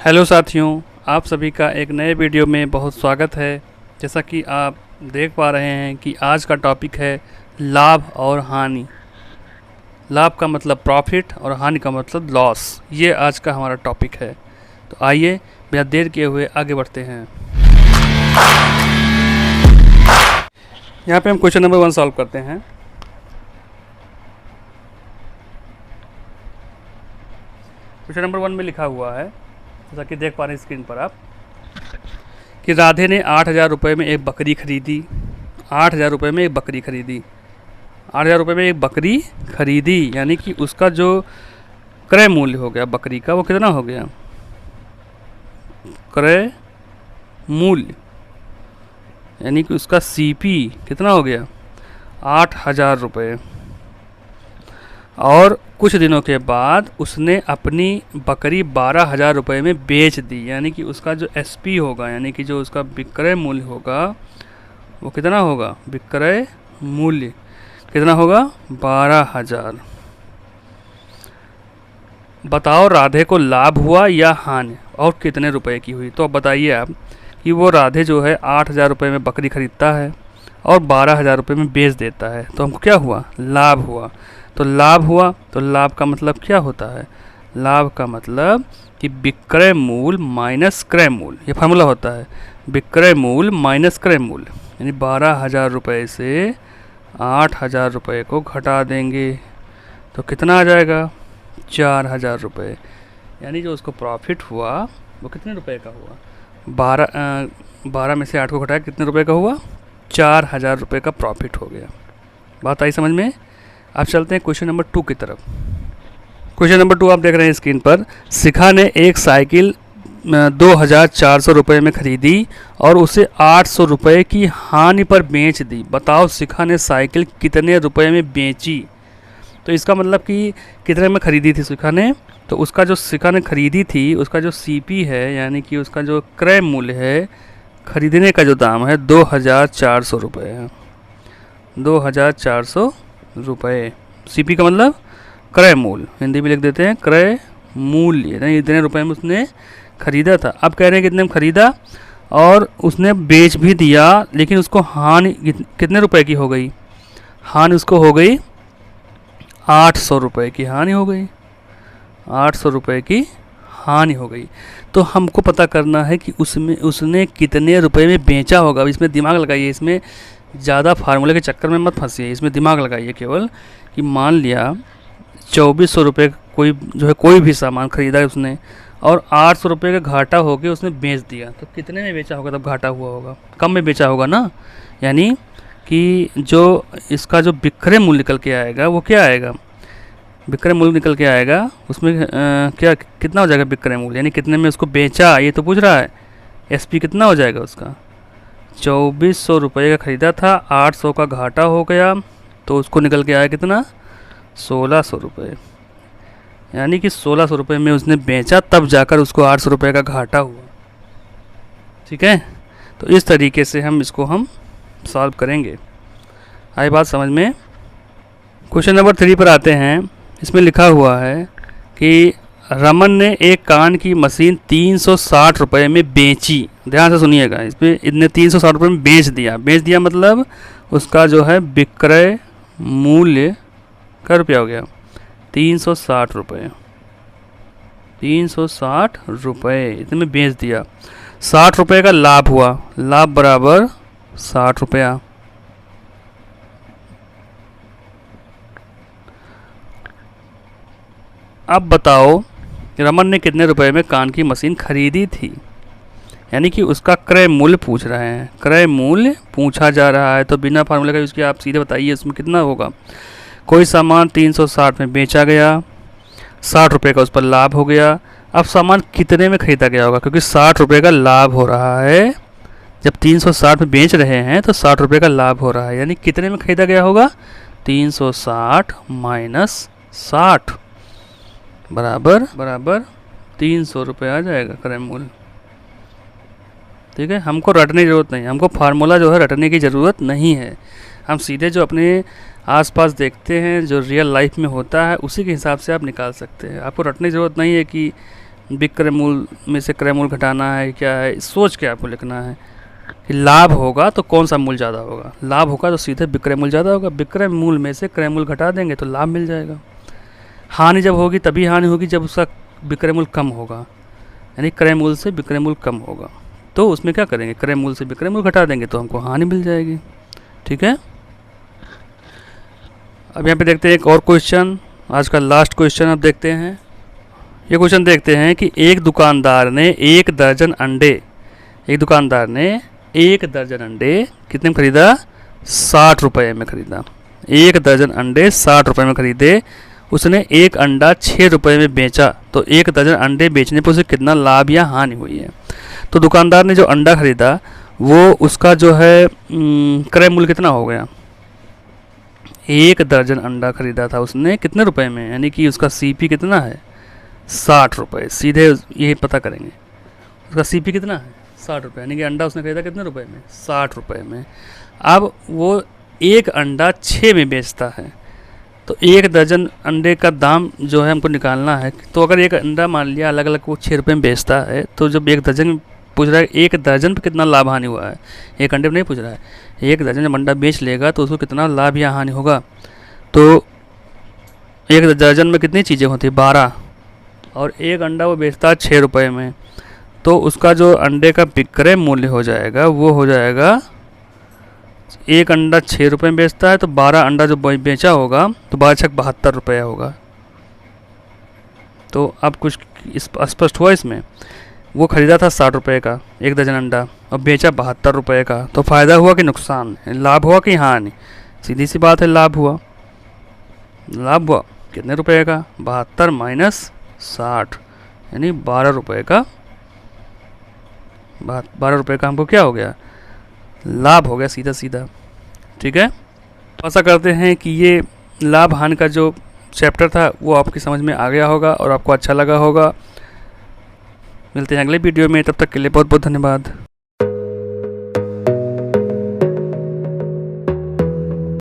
Hello साथियों, आप सभी का एक नए वीडियो में बहुत स्वागत है। जैसा कि आप देख पा रहे हैं कि आज का टॉपिक है लाभ और हानि। लाभ का मतलब प्रॉफिट और हानि का मतलब लॉस। ये आज का हमारा टॉपिक है। तो आइए बिना देर किए हुए आगे बढ़ते हैं। यहाँ पे हम क्वेश्चन नंबर 1 सॉल्व करते हैं। क्वेश्चन नंबर 1 में लिखा हुआ है, जैसा कि देख पा रहे हैं स्क्रीन पर आप, कि राधे ने 8,000 रुपये में एक बकरी खरीदी। 8,000 रुपये में एक बकरी खरीदी। 8,000 रुपये में एक बकरी खरीदी, यानी कि उसका जो क्रय मूल्य हो गया बकरी का, वो कितना हो गया? क्रय मूल्य यानी कि उसका सीपी कितना हो गया? 8,000 रुपये। और कुछ दिनों के बाद उसने अपनी बकरी 12,000 रुपये में बेच दी, यानी कि उसका जो एसपी होगा, यानी कि जो उसका विक्रय मूल्य होगा, वो कितना होगा? विक्रय मूल्य कितना होगा? 12,000। बताओ राधे को लाभ हुआ या हानि, और कितने रुपए की हुई? तो अब बताइए आप कि वो राधे जो है 8,000 रुपये में बकरी खरीदता है और 12,000 रुपये में बेच देता है, तो हमको क्या हुआ? लाभ हुआ। तो लाभ हुआ, तो लाभ का मतलब क्या होता है? लाभ का मतलब कि विक्रय मूल्य माइनस क्रय मूल्य, ये फार्मूला होता है। विक्रय मूल्य माइनस क्रय मूल्य, यानी 12,000 रुपये से 8,000 रुपये को घटा देंगे तो कितना आ जाएगा? 4,000 रुपये। यानी जो उसको प्रॉफिट हुआ वो कितने रुपए का हुआ? 12 में से 8 को घटाया, कितने रुपए का हुआ? 4,000 रुपये का प्रॉफिट हो गया। बात आई समझ में? अब चलते हैं क्वेश्चन नंबर 2 की तरफ। क्वेश्चन नंबर 2 आप देख रहे हैं स्क्रीन पर। शिखा ने एक साइकिल 2,400 रुपये में खरीदी और उसे 800 रुपये की हानि पर बेच दी। बताओ शिखा ने साइकिल कितने रुपये में बेची? तो इसका मतलब कि कितने में खरीदी थी शिखा ने, तो उसका जो शिखा ने खरीदी थी उसका जो सीपी है, यानी कि उसका जो क्रय मूल्य है, खरीदने का जो दाम है 2,400 रुपये है। 2,400 रुपये। सीपी का मतलब क्रय मूल्य, हिंदी में लिख देते हैं क्रय मूल्य, यानी इतने रुपए में उसने खरीदा था। अब कह रहे हैं कितने में खरीदा और उसने बेच भी दिया, लेकिन उसको हानि कितने रुपए की हो गई? हानि उसको हो गई 800 रुपये की हानि हो गई। 800 रुपये की हानि हो गई। तो हमको पता करना है कि उसने कितने रुपए में बेचा होगा। अब इसमें दिमाग लगाइए, इसमें ज़्यादा फार्मूले के चक्कर में मत फंसिए, इसमें दिमाग लगाइए केवल कि मान लिया 2,400 रुपये कोई जो है कोई भी सामान खरीदा है उसने और 800 रुपये का घाटा हो गया, उसने बेच दिया, तो कितने में बेचा होगा? तब घाटा हुआ होगा, कम में बेचा होगा ना। यानी कि जो इसका जो विक्रय मूल्य निकल के आएगा वो क्या आएगा? विक्रय मूल्य निकल के आएगा, उसमें क्या कितना हो जाएगा विक्रय मूल्य, यानी कितने में उसको बेचा, ये तो पूछ रहा है। एसपी कितना हो जाएगा उसका? 2,400 रुपये का ख़रीदा था, 800 का घाटा हो गया, तो उसको निकल के आया कितना? 1,600 रुपये। यानी कि 1,600 रुपये में उसने बेचा, तब जाकर उसको 800 रुपये का घाटा हुआ। ठीक है, तो इस तरीके से हम इसको सॉल्व करेंगे। आई बात समझ में? क्वेश्चन नंबर 3 पर आते हैं। इसमें लिखा हुआ है कि रमन ने एक कान की मशीन 360 रुपये में बेची। ध्यान से सुनिएगा, इसमें इतने 360 रुपये में बेच दिया। बेच दिया मतलब उसका जो है विक्रय मूल्य का रुपया हो गया 360 रुपये। 360 रुपये इतने में बेच दिया। 60 रुपये का लाभ हुआ। लाभ बराबर 60 रुपया। अब बताओ रमन ने कितने रुपए में कान की मशीन खरीदी थी? यानी कि उसका क्रय मूल्य पूछ रहे हैं, क्रय मूल्य पूछा जा रहा है, तो बिना फार्मूले का यूज़ किए आप सीधे बताइए इसमें कितना होगा। कोई सामान 360 में बेचा गया, 60 रुपये का उस पर लाभ हो गया। अब सामान कितने में खरीदा गया होगा? क्योंकि 60 रुपये का लाभ हो रहा है, जब 360 में बेच रहे हैं तो 60 रुपये का लाभ हो रहा है, यानी कितने में खरीदा गया होगा? 360 माइनस 60 बराबर 300 रुपये आ जाएगा क्रय मूल्य। ठीक है, हमको रटने की ज़रूरत नहीं, हमको फार्मूला जो है रटने की ज़रूरत नहीं है। हम सीधे जो अपने आसपास देखते हैं, जो रियल लाइफ में होता है, उसी के हिसाब से आप निकाल सकते हैं। आपको रटने की ज़रूरत नहीं है कि विक्रय मूल में से क्रय मूल घटाना है, क्या है, सोच के आपको लिखना है कि लाभ होगा तो कौन सा मूल ज़्यादा होगा। लाभ होगा तो सीधे विक्रय मूल ज़्यादा होगा, विक्रय मूल में से क्रय मूल घटा देंगे तो लाभ मिल जाएगा। हानि जब होगी तभी हानि होगी जब उसका विक्रय मूल कम होगा, यानी क्रय मूल से विक्रय मूल कम होगा, तो उसमें क्या करेंगे, क्रय मूल से विक्रय मूल घटा देंगे तो हमको हानि मिल जाएगी। ठीक है, अब यहाँ पे देखते हैं एक और क्वेश्चन, आज का लास्ट क्वेश्चन अब देखते हैं। ये क्वेश्चन देखते हैं कि एक दुकानदार ने 1 दर्जन अंडे कितने में खरीदा, 60 रुपये में खरीदा। 1 दर्जन अंडे 60 रुपये में खरीदे, उसने एक अंडा 6 रुपये में बेचा, तो 1 दर्जन अंडे बेचने पर उसे कितना लाभ या हानि हुई है। तो दुकानदार ने जो अंडा खरीदा वो उसका जो है क्रय मूल्य कितना हो गया, 1 दर्जन अंडा खरीदा था उसने कितने रुपए में, यानी कि उसका सीपी कितना है, 60 रुपये। सीधे यही पता करेंगे उसका सीपी कितना है, 60 रुपये, यानी कि अंडा उसने खरीदा कितने रुपए में, 60 रुपये में। अब वो एक अंडा 6 में बेचता है, तो 1 दर्जन अंडे का दाम जो है हमको निकालना है। तो अगर एक अंडा मान लिया अलग अलग वो 6 रुपये में बेचता है, तो जब 1 दर्जन पूछ रहा है 1 दर्जन पर कितना लाभ हानि हुआ है, एक अंडे पर नहीं पूछ रहा है, 1 दर्जन जब अंडा बेच लेगा तो उसको कितना लाभ या हानि होगा। तो 1 दर्जन में कितनी चीज़ें होती है, 12, और एक अंडा वो बेचता है 6 रुपये में, तो उसका जो अंडे का विक्रय मूल्य हो जाएगा वो हो जाएगा, एक अंडा 6 रुपये में बेचता है तो 12 अंडा जो बेचा होगा तो 12 छक 72 रुपये होगा। तो अब कुछ स्पष्ट हुआ इसमें, वो ख़रीदा था 60 रुपये का 1 दर्जन अंडा और बेचा 72 रुपये का, तो फ़ायदा हुआ कि नुकसान, लाभ हुआ कि हानि, सीधी सी बात है लाभ हुआ। लाभ हुआ कितने रुपये का, 72 माइनस 60, यानी 12 रुपये का, 12 रुपये का हमको क्या हो गया, लाभ हो गया सीधा सीधा। ठीक है, आशा करते हैं कि ये लाभ हानि का जो चैप्टर था वो आपकी समझ में आ गया होगा और आपको अच्छा लगा होगा। मिलते हैं अगले वीडियो में, तब तक के लिए बहुत बहुत धन्यवाद।